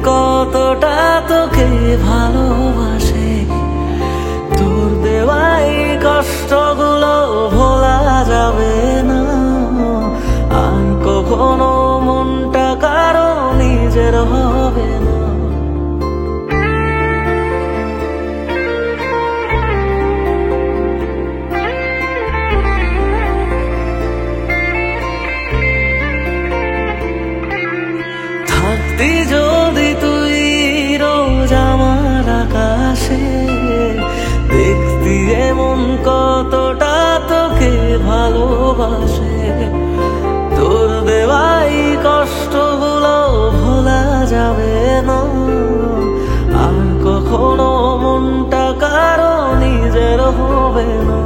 কতটা তোকে ভালোবাসে। তোর দেওয়াই কষ্টগুলো ভোলা যাবে না, আর কখনো মনটা কারো নিজের হবে না। থাকতি যদি তুই রোজ আমার আকাশে, দেখতি এমন কতটা তোকে ভালোবাসে। তোর দেওয়াই কষ্টগুলো ভোলা যাবে না, আর কখনো মনটা কারো নিজের হবে না।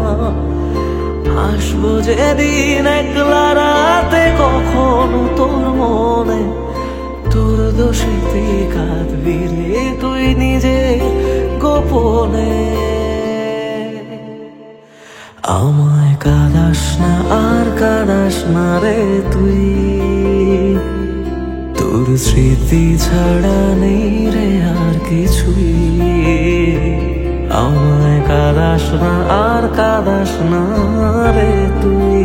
আসবো যেদিন একলা রাতে কখনো তোর মনে, তোর দোষেতে কাঁদবি রে তুই নিজে গোপনে। আমায় কাঁদাস না আর কাঁদাস না রে তুই, তোর স্মৃতি ছাড়া নেই রে আর কিছুই। আমায় কাঁদাস না আর কাঁদাস না রে তুই,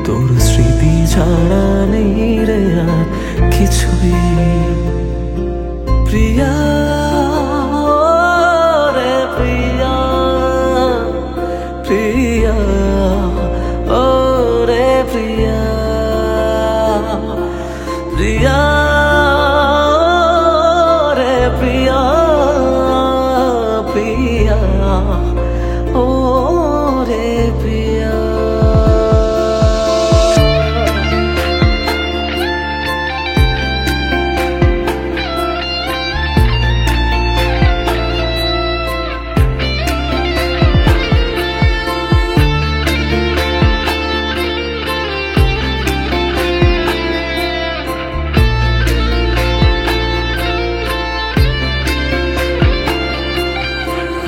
তোর স্মৃতি ছাড়া নেই রে আর কিছুই। প্রিয়া রে প্রিয়া, প্রিয়া ও রে প্রিয়া, প্রিয়া রে প্রিয়া, প্রিয়া ও রে প্রিয়া।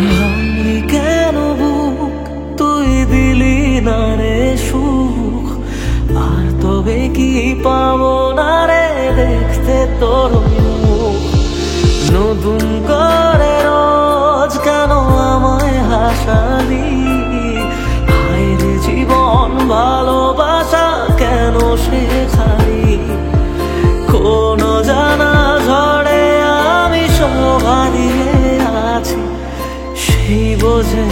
ভাঙলি কেন বুক, তুই দিলি না রে সুখ, আর তবে কি পাবো না রে দেখতে তোর মুখ। নতুন করে রোজ কেন আমায় হাসালি, হায় রে জীবন ভালোবাসা কেন শেখালি। কোনো জানা ঝড়ে আমি সব হারিয়ে আছি, সেই বোঝে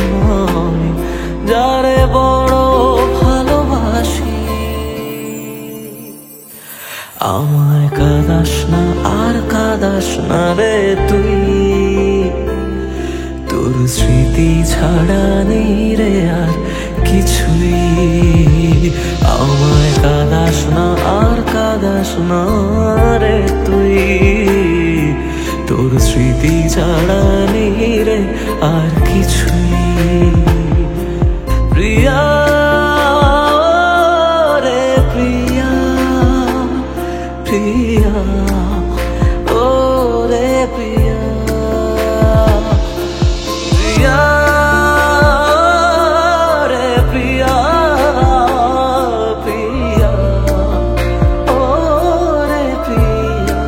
আমি যারে বড় ভালোবাসি। আমায় কাঁদাস না আর কাঁদাস না রে তুই, তোর স্মৃতি ছাড়া নেই রে আর কিছুই। আমায় কাঁদাস না আর কাঁদাস না রে তুই, তোর স্মৃতি ছাড়া নেই রে আর কিছুই। প্রিয়া রে প্রিয়া, প্রিয়া ও রে প্রিয়া, প্রিয়া রে প্রিয়া, প্রিয়া ও রে প্রিয়া।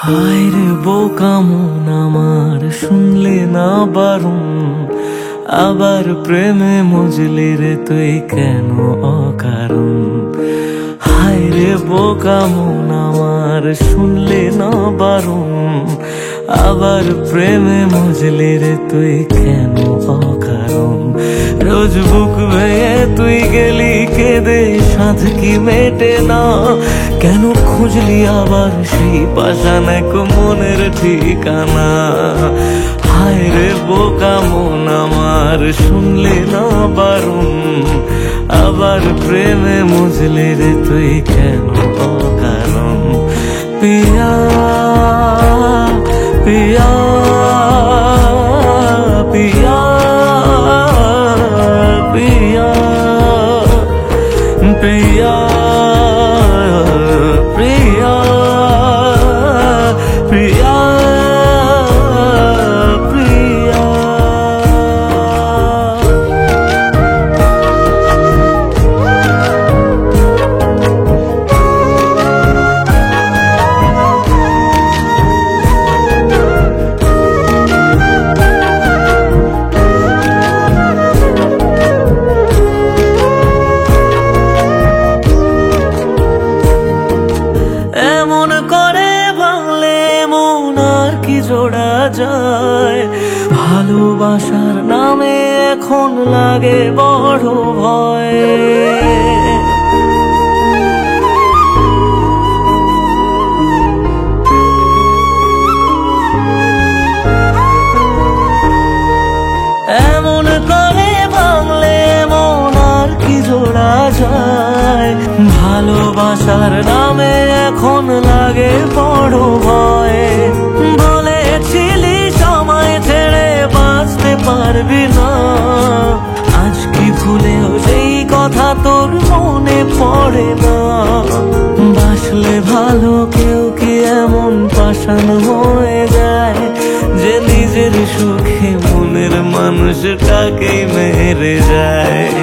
হায় রে বোকা মন আমার, শুনলে না বারণ, আবার প্রেমে মজলি রে তুই কেন অকারণ। হায় রে বোকা মন আমার, শুনলে না বারণ, আবার প্রেমে মজলি রে তুই কেন অকারণ। রোজ বুক ভেঙে তুই গেলি কেঁদে, সাধ কি মেটে না, কেন খুঁজলি আবার সেই পাষাণ এক মনের ঠিকানা। হায় রে বোকা মন আমার, শুনলে না বারণ, আবার প্রেমে মজলি রে তুই কেন অকারণ। পিয়া পিয়া প্রিয়া প্রিয়া। এমন করে ভাঙলে মন আর কি জোড়া যায়, ভালোবাসার নামে এখন লাগে বড় ভয়। এমন করে ভাঙলে মন আর কি জোড়া যায়, ভালোবাসার নামে এখন লাগে বড় ভয়। বলেছিলি সময় ছেড়ে বাঁচতে পারবি না, আজ কি ভুলেও সেই কথা তোর মনে পড়ে না? বাসলে ভালো কেউ কি এমন পাষাণ হয়ে যায়, যে নিজের সুখে মনের মানুষটাকেই মেরে যায়?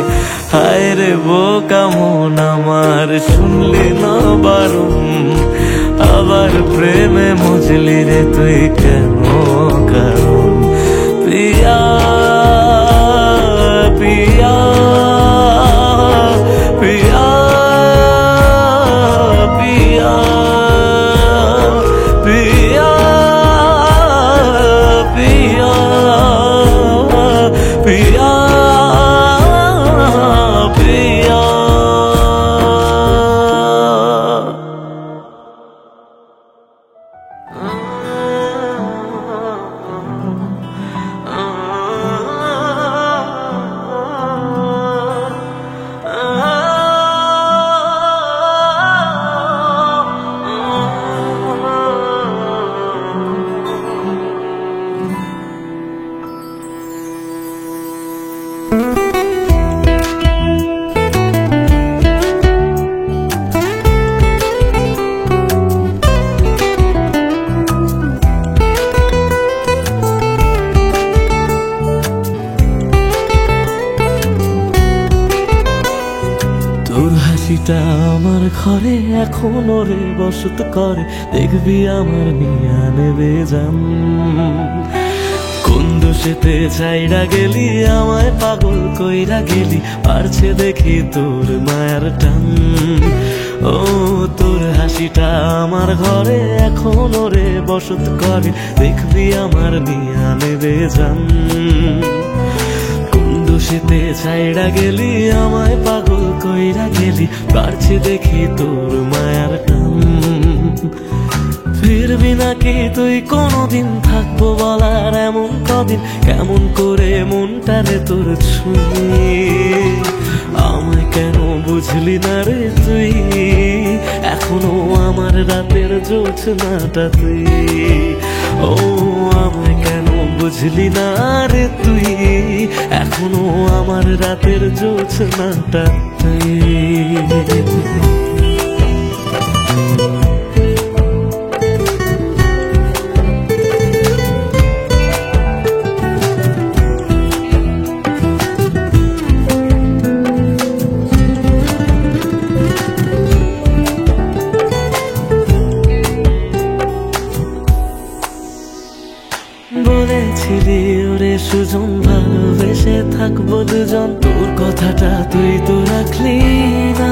হায় রে বোকা মন আমার, শুনলি না বারণ, আবার প্রেমে মজলি রে তুই কেন কারণ? প্রিয়া প্রিয়া প্রিয়া প্রিয়া প্রিয়া প্রিয়া প্রিয়া প্রিয়া। তোর হাসিটা আমার ঘরে এখনো রে বসত করে, দেখবি আমার নিয়া নেবে জান। কোন দোষেতে ছাইড়া গেলি আমায় পাগল কইরা গেলি, পারছে দেখি তোর মায়ার টান। ও তোর হাসিটা আমার ঘরে এখনো রে বসত করে, দেখবি আমার নিয়া নেবে জান। দোষেতে ছাইড়া গেলি আমায় পাগল কইরা গেলি, পারছি দেখি তোর মায়ার টান। ফিরবি নাকি তুই কোনদিন, থাকবো বলার এমন কদিন, কেমন করে মনটারে তোর ছুঁয়ে? আমায় কেন বুঝলি না রে তুই, এখনো আমার রাতের জোছনাটা তুই। ও আমায় কেন বুঝলি না রে তুই, এখনো আমার রাতের জোছনাটা তুই। বলেছিলি ওরে সুজন ভালোবেসে থাকবো দুজন, তোর কথাটা তুই তো রাখলি না।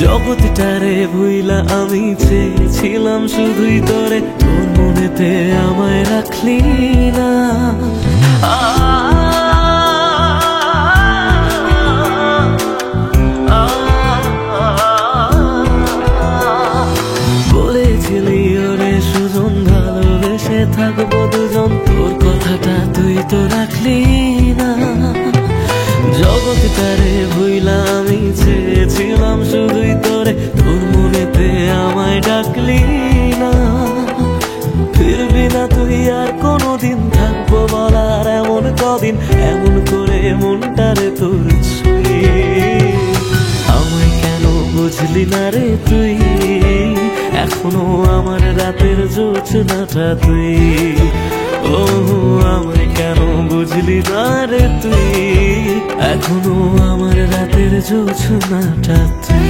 জগৎটারে ভুইলা আমি চেয়েছিলাম শুধুই তোরে, তোর মনেতে আমায় রাখলি না। বলেছিলি ওরে সুজন ভালোবেসে থাকবো দুজন, তোর কথাটা তুই তো রাখলি না। জগৎটারে ভুইলা আমি চেয়েছিলাম শুধুই তোরে, তোর মনেতে আমায় ডাকলি না। ফিরবি না তুই আর কোনদিন, থাকবো বলার এমন কদিন, এমন করে মনটারে তোর ছুঁয়ে। আমায় কেন বুঝলি না রে তুই, এখনো আমার রাতের জোছনাটা তুই। ও আমায় কেন বুঝলি না রে তুই, এখনো আমার রাতের জোছনাটা তুই।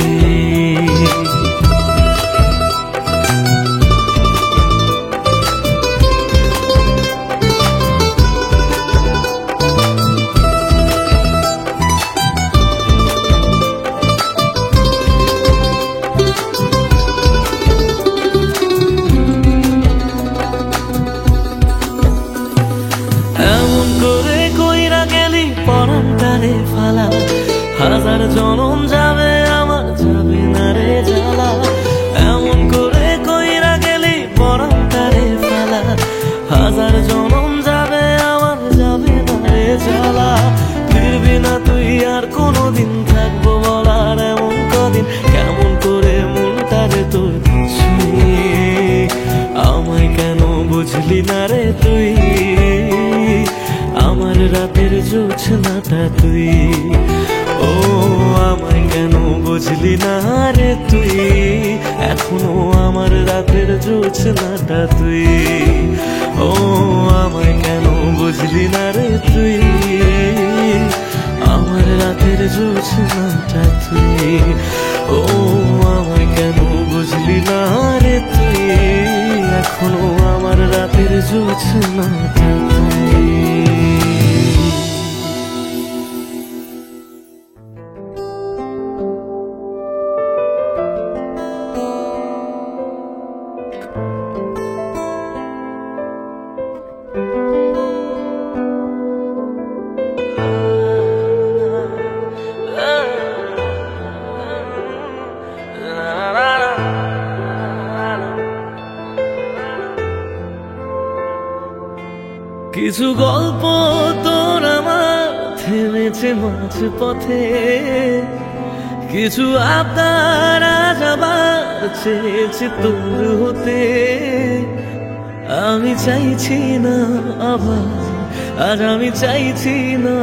পরান্তারে ফালা হাজার জনম যাবে আমার যাবে না রে জ্বালা, এমন করে কইরা গেলি পরান্তারে ফালা হাজার জনম যাবে আমার যাবে না রে জ্বালা। ফিরবি না তুই আর কোনোদিন, থাকবো বলার এমন কদিন, কেমন করে মনটারে তোর ছুঁয়ে। আমায় কেন বুঝলি না রে তুই, আমার রাতের জোছনাটা তুই। ও আমায় কেন বুঝলি না রে তুই, এখনো আমার রাতের জোছনাটা তুই। ও আমায় কেন বুঝলি না রে তুই, আমার রাতের জোছনাটা তুই। ও আমায় কেন বুঝলি না রে তুই, এখনো আমার রাতের জোছনাটা তুই। কিছু গল্প তোর আমার থেমেছে মাঝ পথে, কিছু আবদার আজ আবার চেয়েছে তোর হতে। আমি চাইছি না আবার, আজ আমি চাইছি না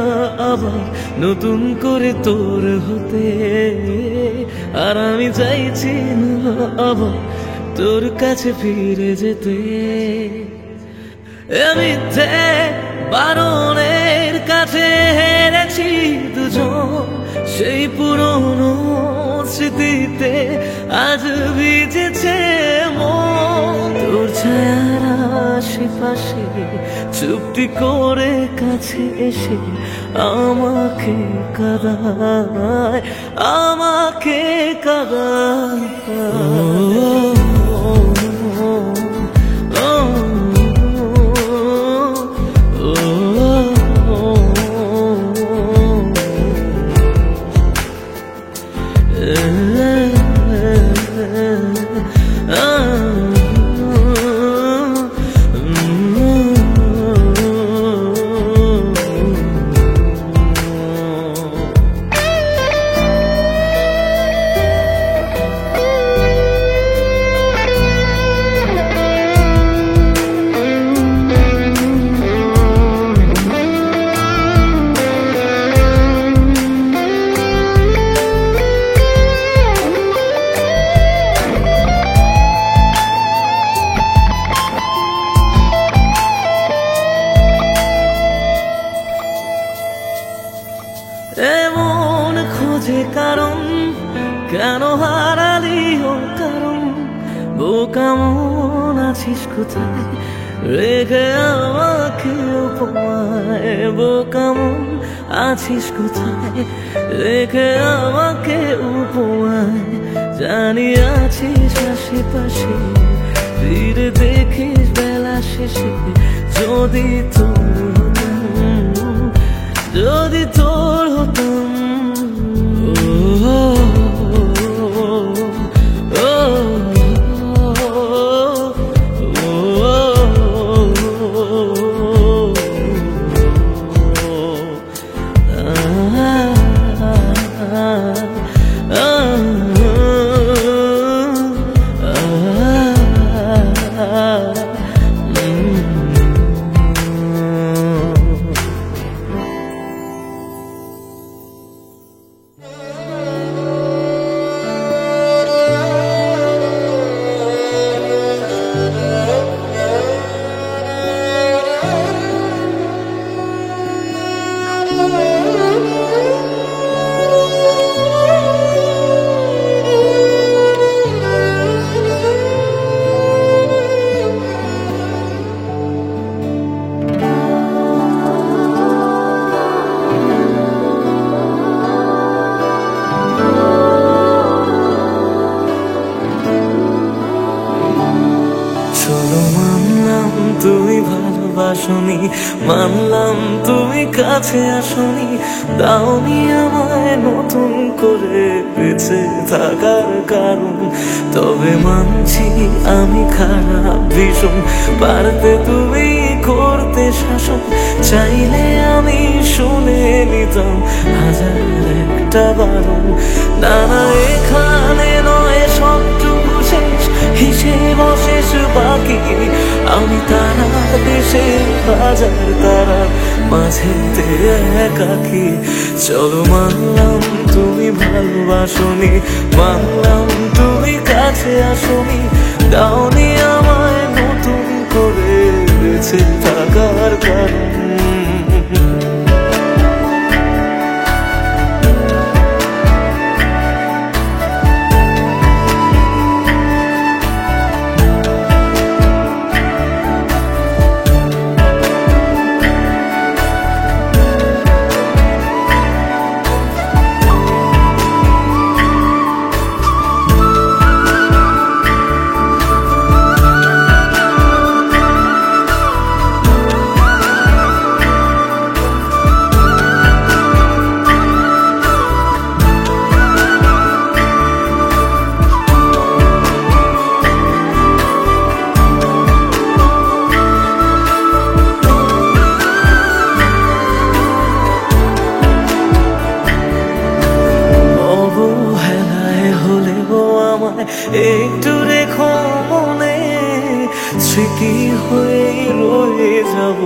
আবার নতুন করে তোর হতে। আর আমি চাইছি না আবার তোর কাছে ফিরে যেতে। মিথ্যে বারণের কাছে হেরেছি দুজন, সেই পুরনো স্মৃতিতে আজ ভিজেছে মন। তোর ছায়ার আশেপাশে চুপটি করে কাছে এসে আমাকে কাঁদায়, আমাকে কাঁদায়। এমন খোঁজে কারণ, কেন হারালি ও কারণ। বোকা মন আছিস কোথায়, রেখে আমাকে উপমায়। বোকা মন আছিস কোথায়, রেখে আমাকে উপমায়। জানি আছিস আশেপাশে, ফিরে দেখিস বেলা শেষে। যদি তোর হতাম, যদি তোর হতাম। তুমি ভালোবাসনি, মানলাম তুমি কাছে আসনি, দাওনি আমায় নতুন করে বেঁচে থাকার কারণ। তবে মানছি আমি খারাপ ভীষণ, পারতে তুমি করতে শাসন, চাইলে আমি শুনে নিতাম হাজার একটা বারণ। না না এখানে নয় সবটুকু শেষ, হিসেব অশেষ বাকি, আমি তারা দেশে হাজার তারা মাঝেতে একাকি। চলো মানলাম তুমি ভালোবাসনি, মানলাম তুমি কাছে আসনি, দাওনি আমায় নতুন করে বেঁচে থাকার কারণ। একটু রেখো মনে, স্মৃতি হয়ে রয়ে যাব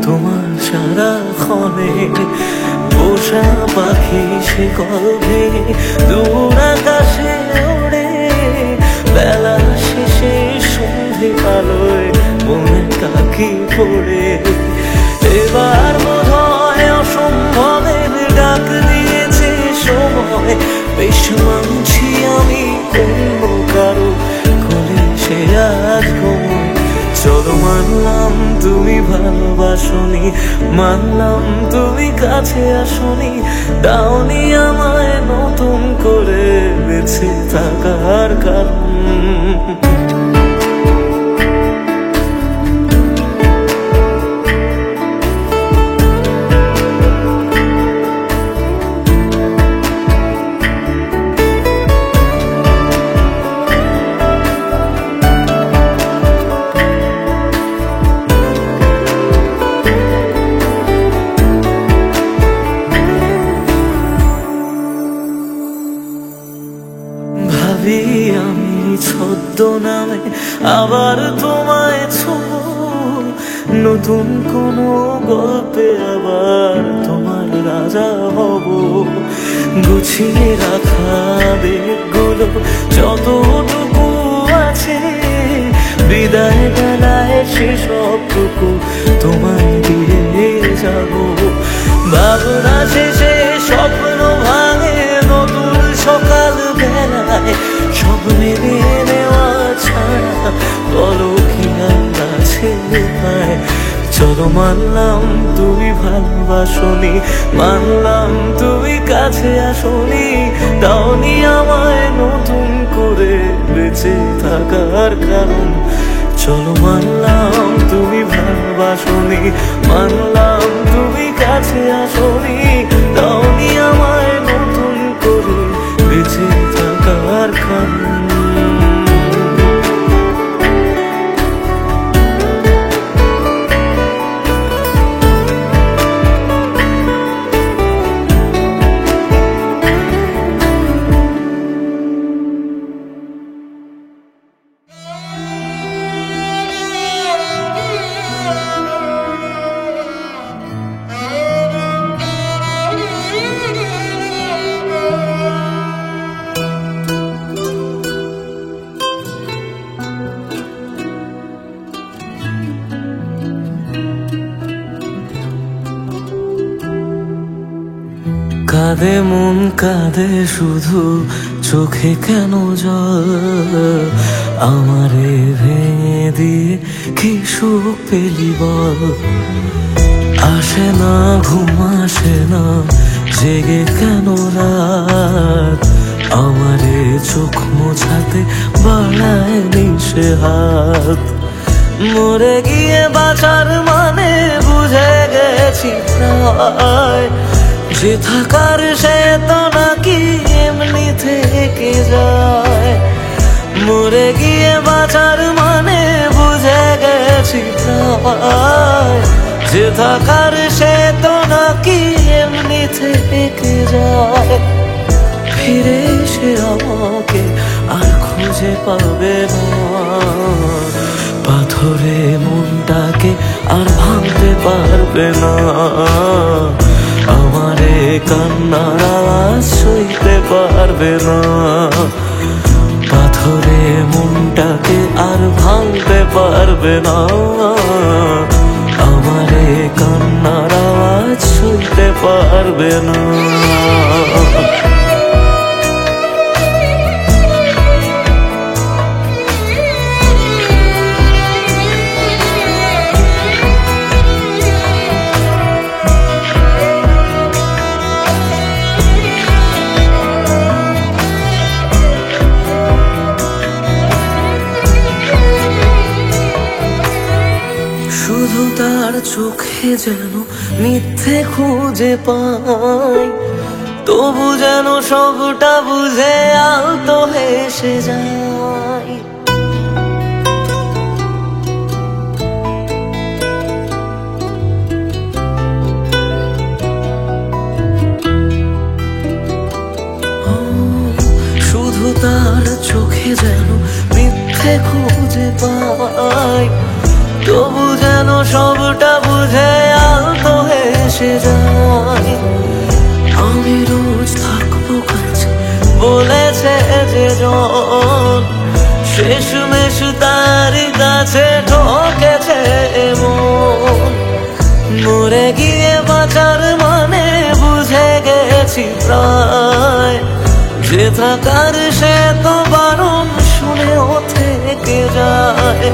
তোমার সারাক্ষণে। পোষা পাখি সে কবে দূর আকাশে ওড়ে, বেলা শেষে সন্ধে আলোয় মনে কাকি পড়ে। এবার বোধহয় অসম্ভবের ডাক দিয়েছে সময়, বেশ মানছি আমি অন্য কারো কোলে সে আজ ঘুমোয়। চলো মানলাম তুমি ভালোবাসনি, মানলাম তুমি কাছে আসনি, দাওনি আমায় নতুন করে বেঁচে থাকার কারণ। আমি ছদ্মনামে আবার তোমায় ছোঁব, নতুন কোনো গল্পে আবার তোমার রাজা হব। গুছিয়ে রাখা বেগগুলো যতটুকু আছে, বিদায় বেলায় সেসবটুকু তোমায় দিয়ে যাব। ভাবনা শেষে স্বপ্ন ভাঙে নতুন সকাল বেলায়, সব মেনে নেওয়া ছাড়া বলো কি আছে উপায়। চলো মানলাম তুমি ভালোবাসনি, মানলাম তুমি কাছে আসনি, দাওনি আমায় নতুন করে বেঁচে থাকার কারণ। চলো মানলাম তুমি ভালোবাসনি, মানলাম তুমি কাছে আসনি, দাওনি আমায় নতুন করে বেঁচে থাকার কারণ। কাঁদে মন কাঁদে শুধু, চোখে কেন জল? আমারে ভেঙে দিয়ে কি সুখ পেলি বল? আসে না ঘুম আসে না, জেগে কেন রাত? আমারে চোখ মোছাতে বাড়ায় নিশে হাত। মরে গিয়ে বাঁচার মানে বুঝে গেছি প্রায়, যে থাকার সে তো নাকি এমনি থেকে যায়। মরে গিয়ে বাঁচার মানে বুঝে গেছি প্রায়, যে থাকার সে তো নাকি এমনি থেকে যায়। ফিরে এসে আমাকে আর খুঁজে পাবে না, পাথরে মনটাকে আর ভাঙতে পারবে না। আমারে কান্নার আওয়াজ সইতে পারবে না, পাথরে মনটাকে আর ভাঙতে পারবে না। আমারে কান্নার আওয়াজ সইতে পারবে না। শুধু তার চোখে যেন মিথ্যে খুঁজে পাই, তবু যেন সবটা বুঝে আলতো হেসে যায়। শুধু তার চোখে যেন মিথ্যে খুঁজে পাই, তবু যেন সবটা বুঝে আলতো হেসে যায়। আমি রোজ থাকবো কাছে বলেছে যে জন, শেষমেশ তারই কাছে ঠকেছে এমন। মরে গিয়ে বাঁচার মানে বুঝে গেছি প্রায়, যে থাকার সে তো বারণ শুনেও থেকে যায়।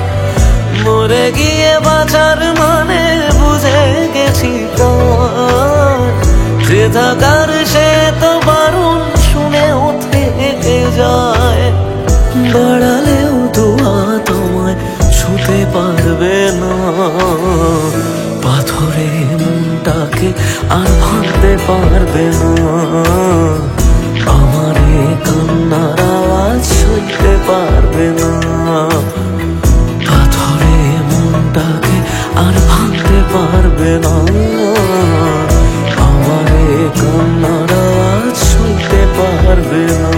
মরে গিয়ে বাঁচার মানে বুঝে গেছি প্রায়, যে থাকার সে তো বারণ শুনেও থেকে যায়। বাড়ালেও দোয়া তোমায় ছুতে পারবে না, পাথরে মনটাকে আর ভাঙতে পারবে না। আমারে কান্নার আওয়াজ সইতে পারবে না, পাথরে মনটাকে আর ভাঙতে পারবে না। আমারে কান্নার আওয়াজ সইতে পারবে না।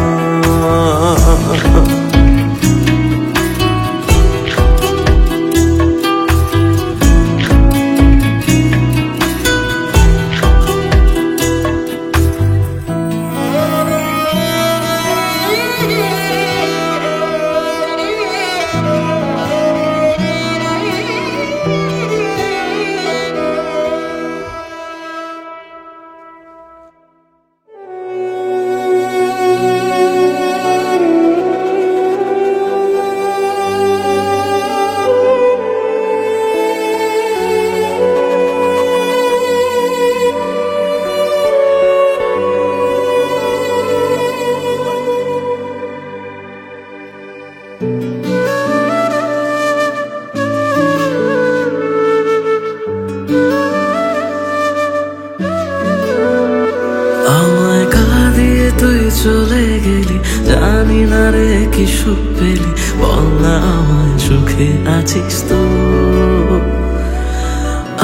আমায় কাঁদিয়ে তুই চলে গেলি, জানি না রে কি সুখ পেলি, বল না আমায় সুখে আছিস তো।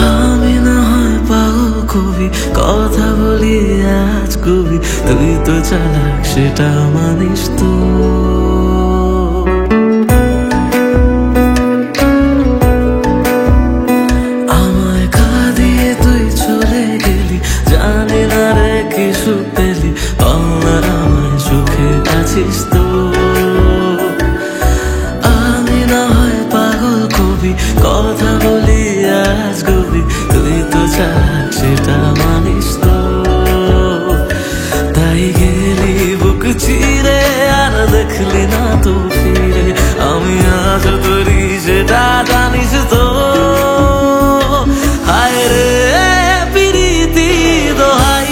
আমি না হয় পাগল কবি, কথা বলি আজ কবি, তুই তো চালাক সেটা মানিস তো। আমায় কাঁদিয়ে তুই চলে গেলি, জানি না রে কি সুখ পেলি, বল না আমায় সুখে আছিস তো। আমি না হয় পাগল কবি, কথা বলি আজ কবি, তুই তো চালাক সেটা মানিস তো। তাই গেলি বুক চিরে আর দেখলি না তো ফিরে, আমি আজ তোরি সেটা জানিস তো। হায় রে প্রীতি দোহাই,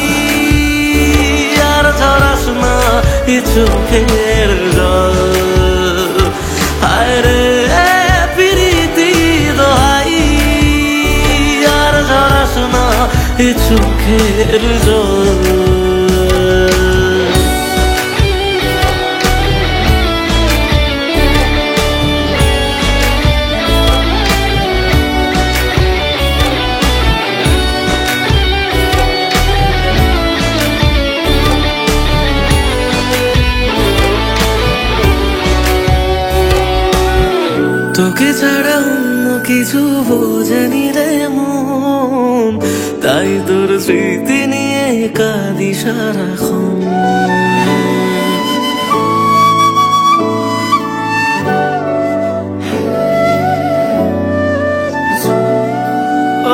আর ছড়াস না চোখের জল। হায় রে প্রীতি এ চোখের জল। তোকে ছাড়া অন্য কিছু বোঝেনি রে মন, তাই তোর স্মৃতি নিয়ে কাঁদি সারাক্ষণ।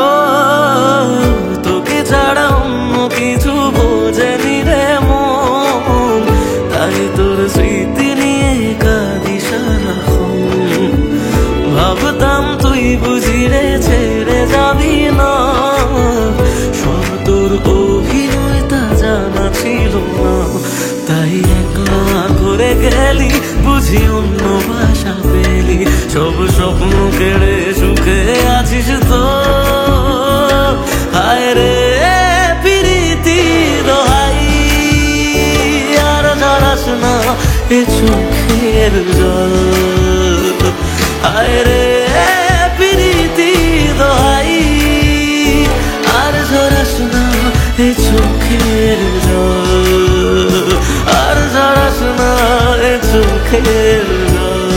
ও তোকে ছাড়া অন্য কিছু বোঝেনি রে মন, তাই তোর স্মৃতি নিয়ে কাঁদি সারাক্ষণ। ভাবতাম তুই বুঝি রে ছেড়ে যাবি না, সব তোর অভিনয় তা জানা ছিল না, তাই একলা করে গেলি বুঝি অন্য ভাষা পেলি। সব স্বপ্ন কেড়ে সুখে আছিস তো, হায় রে প্রীতি দোহাই আর ঝরাস না এ চোখের জল। হায় রে প্রীতি দোহাই আর ঝরাস না এ চোখের জল, আর ঝরাস না এ চোখের জল,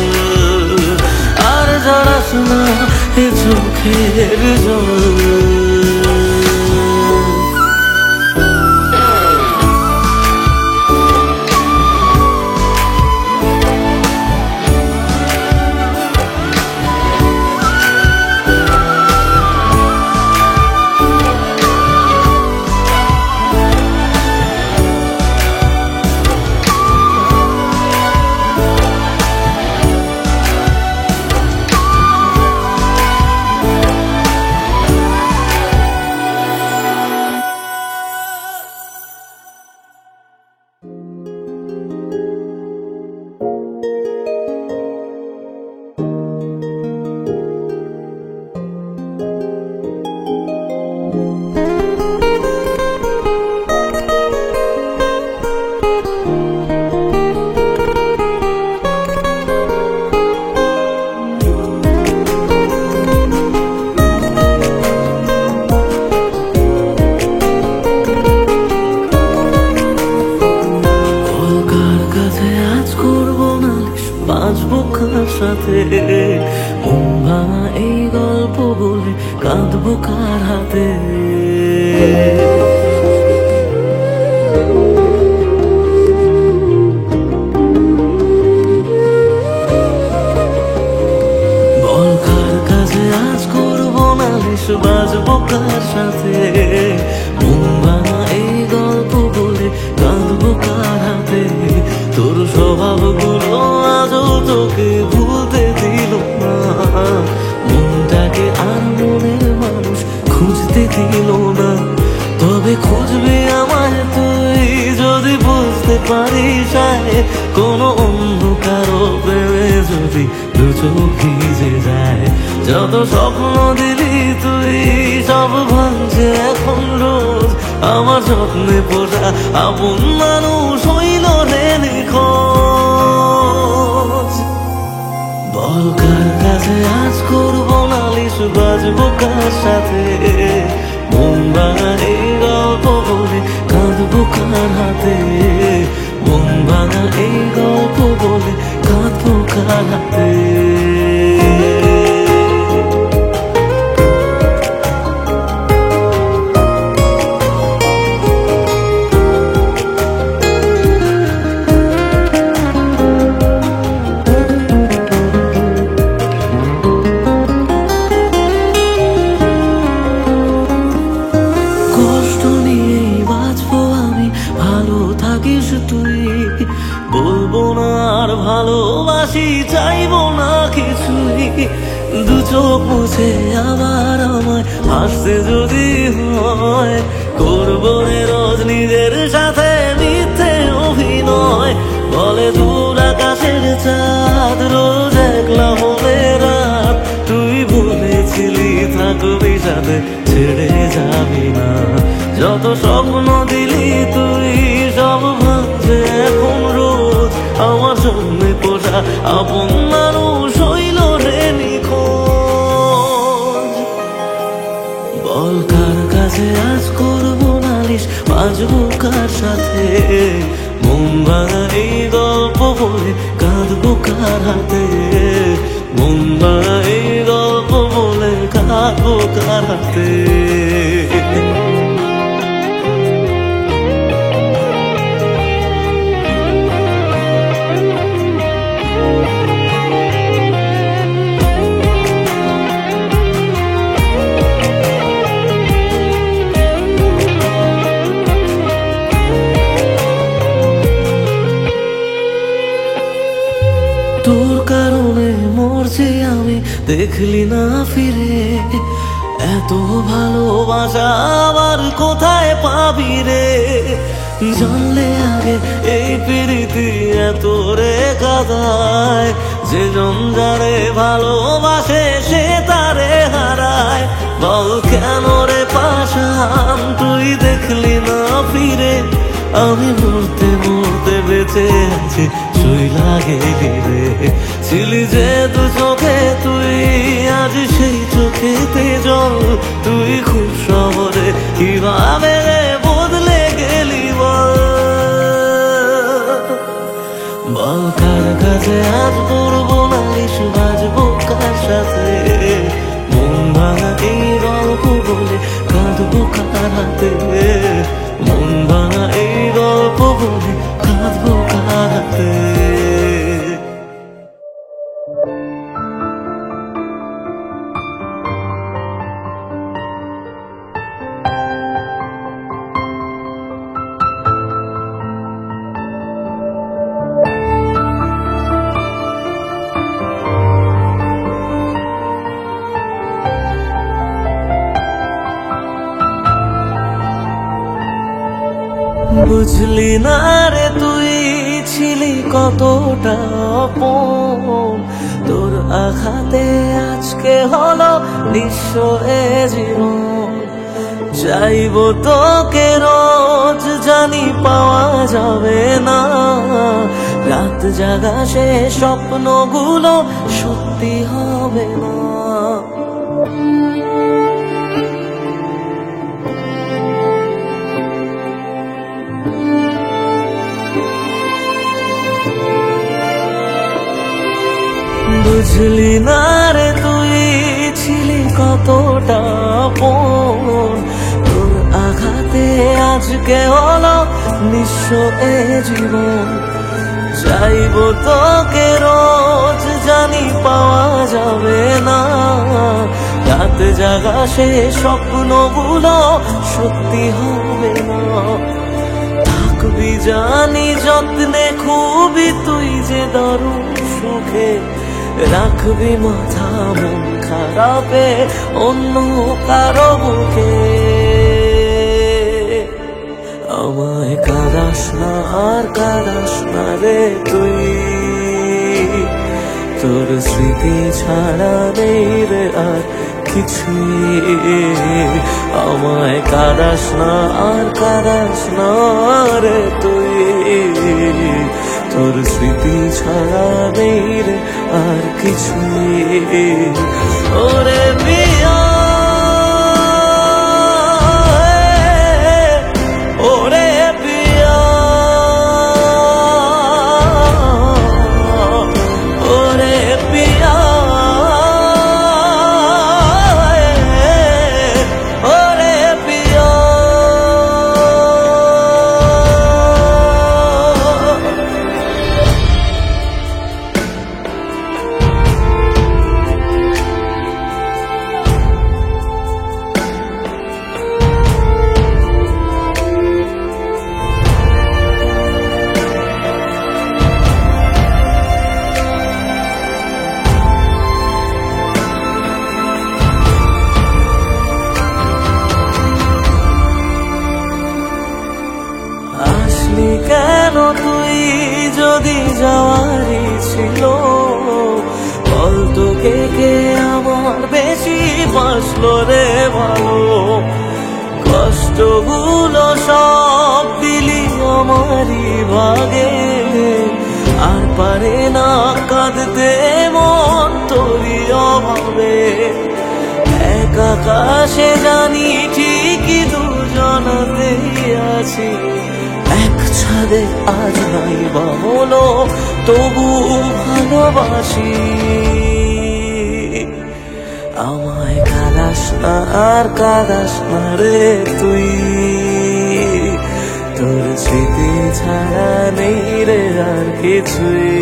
আর ঝরাস না এ চোখের জল। বাঁচবো কার সাথে, মন ভাঙা এই গল্প বলে কাঁদবো কার হাতে। বল কার কাছে আজ করবো নালিশ, বাঁচবো কার সাথে, মন ভাঙা এই গল্প বলে কাঁদবো কার হাতে। তোর স্বভাবগুলো আজও তোকে ভুলতে দিল না, মনটাকে আর মনের মানুষ খুঁজতে দিল না। তবে খুঁজবি আমায় তুই যদি বুঝতে পারিস কোনো অন্য কারো প্রেমে যদি দু চোখ ভিজে যায়। যত স্বপ্ন দিলি তুই সব ভাঙছে এখন রোজ, আমার স্বপ্নে পোষা আপন মানুষ হইল রে নিখোঁজ। বল কার কাছে আজ করবো নালিশ, বাজবো কার সাথে, মন ভাঙা এই গল্প বলে কাঁদবো কার হাতে, মন ভাঙা এই গল্প বলে কাঁদবো কার হাতে। বলবো না আর ভালোবাসি, চাইবো না কিছুই, দু চোখ মুছে আবার আমায় হাসতে যদি হয়। করবো রে রোজ নিজের সাথে মিথ্যে অভিনয়, বলে দূর আকাশের চাঁদ রোজ একলা মনে রাত, তুই বলেছিলি থাক থাকবি সাথে, ছেড়ে যাবি না। যত স্বপ্ন দিলি তুই সব ভাঙছে এখন রোজ, আমার জন্মে পোষা আপন মানুষ হইল রে নিখোঁজ। বল কার কাছে আজ করবো নালিশ, বাজবো কার সাথে, মন ভাঙা এই গল্প বলে কাঁদবো কার হাতে, মন ভাঙা এই গল্প বলে কাঁদবো কার হাতে। তোর কারণে মরছি আমি, দেখলি না ফিরে, এত ভালোবাসা আবার কোথায় পাবি রে। জানলে আগে এই প্রীতি এত রে কাদায়, যে জন যারে ভালোবাসে সে তারে হারায়। বল কেন রে পাশান তুই দেখলি না ফিরে, আমি মরতে মরতে বেঁচে আছি চইলা গেলি রে। ছিলি যে দু চোখে তুই আজ সেই চোখেতে জল, তুই খুব শহরে কিভাবে বদলে গেলি বল। বল কার কাছে আজ করবো নালিশ, বাজবো কার সাথে, মন ভাঙা এই গল্প বলে কাঁদবো কার হাতে, মন ভাঙা এই গল্প বলে কাঁদবো কার হাতে। বুঝলি না রে তুই ছিলি কতটা আপন, তোর আঘাতে আজকে হলো নিঃস্ব এ জীবন। চাইবো তোকে রোজ জানি পাওয়া যাবে না, রাত জাগা সে স্বপ্নগুলো সত্যি হবে না। বুঝলি না রে তুই ছিলি কতটা আপন, তোর আঘাতে আজকে হলো নিঃস্ব এ জীবন। চাইবো তোকে রোজ জানি পাওয়া যাবে না, রাত জাগা সে স্বপ্নগুলো সত্যি হবে না। থাকবি জানি যত্নে খুবই তুই যে দারুণ সুখে, রাখবি মাথা মন খারাপে অন্য কারো বুকে। আমায় কাঁদাস না আর কাঁদাস না রে তুই, তোর স্মৃতি ছাড়া নেই রে আর কিছুই। আমায় কাঁদাস না আর কাঁদাস না রে তুই, তোর স্মৃতি ছাড়া নেই রে আর কিছুই। ওরে পিয়া ওরে পিয়া ওরে পিয়া ওরে পিয়া। কেন তুই যদি যাওয়ারই ছিল, বল তোকে কে আমার বেশি বাসলো রে ভালো, কষ্টগুলো সব দিলি আমারই ভাগে, আর পারে না কাঁদতে মন তোরই অভাবে। এক আকাশে জানি ঠিকই দুজনাতেই আছি, এক ছাদে আজ নাই বা হলো তবু ভালোবাসি। আমায় কাঁদাস না আর কাঁদাস না রে তুই, তোর স্মৃতি ছাড়া নেই রে আর কিছুই।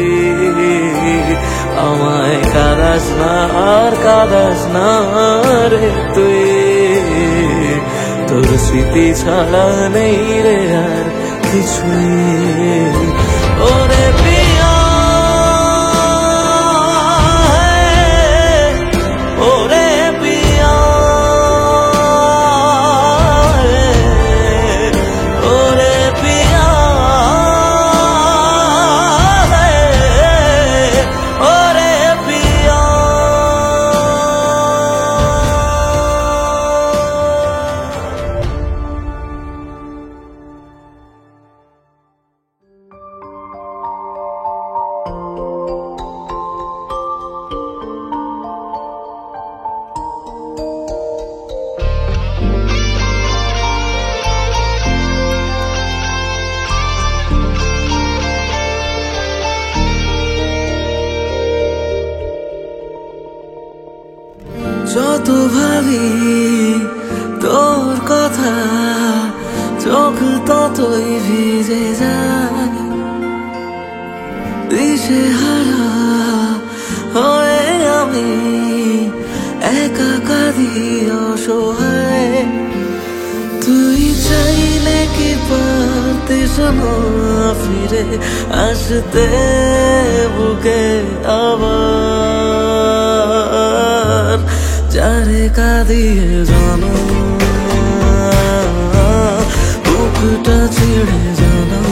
আমায় কাঁদাস না আর কাঁদাস না রে তুই, তোর স্মৃতি ছাড়া নেই রে আর কিছুই। ওরে প্রিয়া যত ভাবি তোর কথা চোখ ততই ভিজে যায়, দিশেহারা হয়ে আমি একা কাঁদি অসহায়। তুই চাইলে কি পারতিস না ফিরে আসতে বুকে আবার, যারে কাঁদিয়ে জানো বুকটা ছিঁড়ে জানো,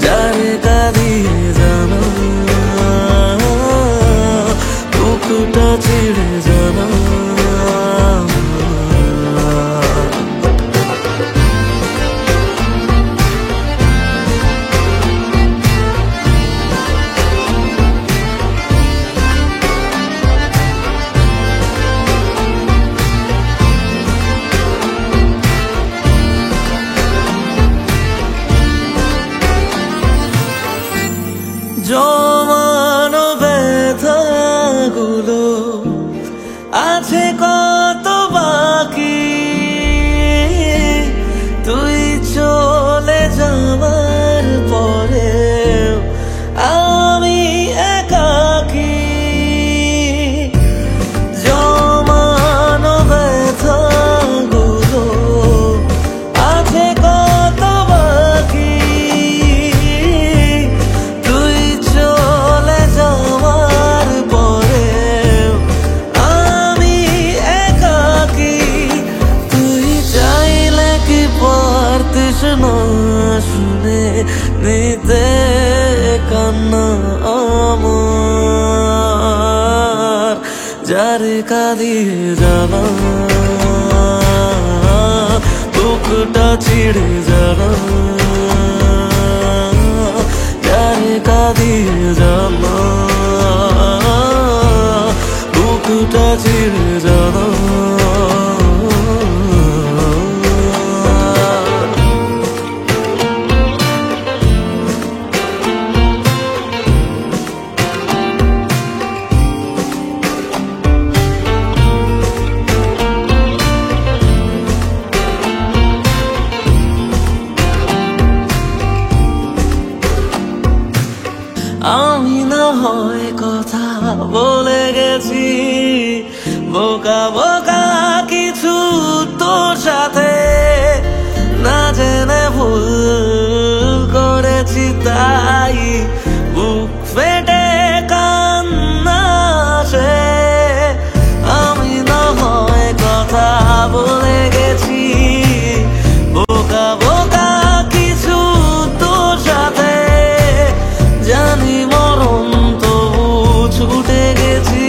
যারে কাঁদিয়ে জানো বুকটা ছিঁড়ে জানো। জমানো ব্যথাগুলো আছে কত বাকি, তুই চলে যাবার পরে আমি একাকী। জমানো ব্যথাগুলো আছে কত বাকি, শুনে নিতে কান্না আমার, যারে কাঁদিয়ে জানা বুকটা ছিঁড়ে জানা, যারে কাঁদিয়ে জানা বুকটা ছিঁড়ে জানা। আমি না হয় কথা বলে গেছি বোকা বোকা কিছু তোর সাথে, না জেনে ভুল করেছি তাই বুক ফেটে কান্না আসে। আমি না হয় কথা বলে গেছি বোকা বোকা কিছু তোর সাথে, জানি মরণ তবু ছুটে গেছি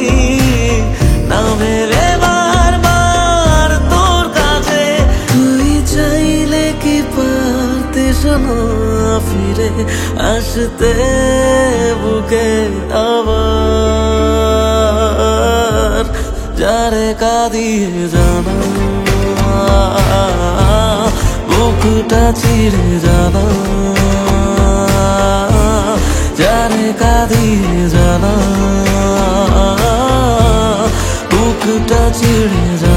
আসতে বুকে আবার যারে কাঁদিয়ে জানা বুকটা চিড়ে জানা যারে কাঁদিয়ে জানা বুকটা চিড়ে জানা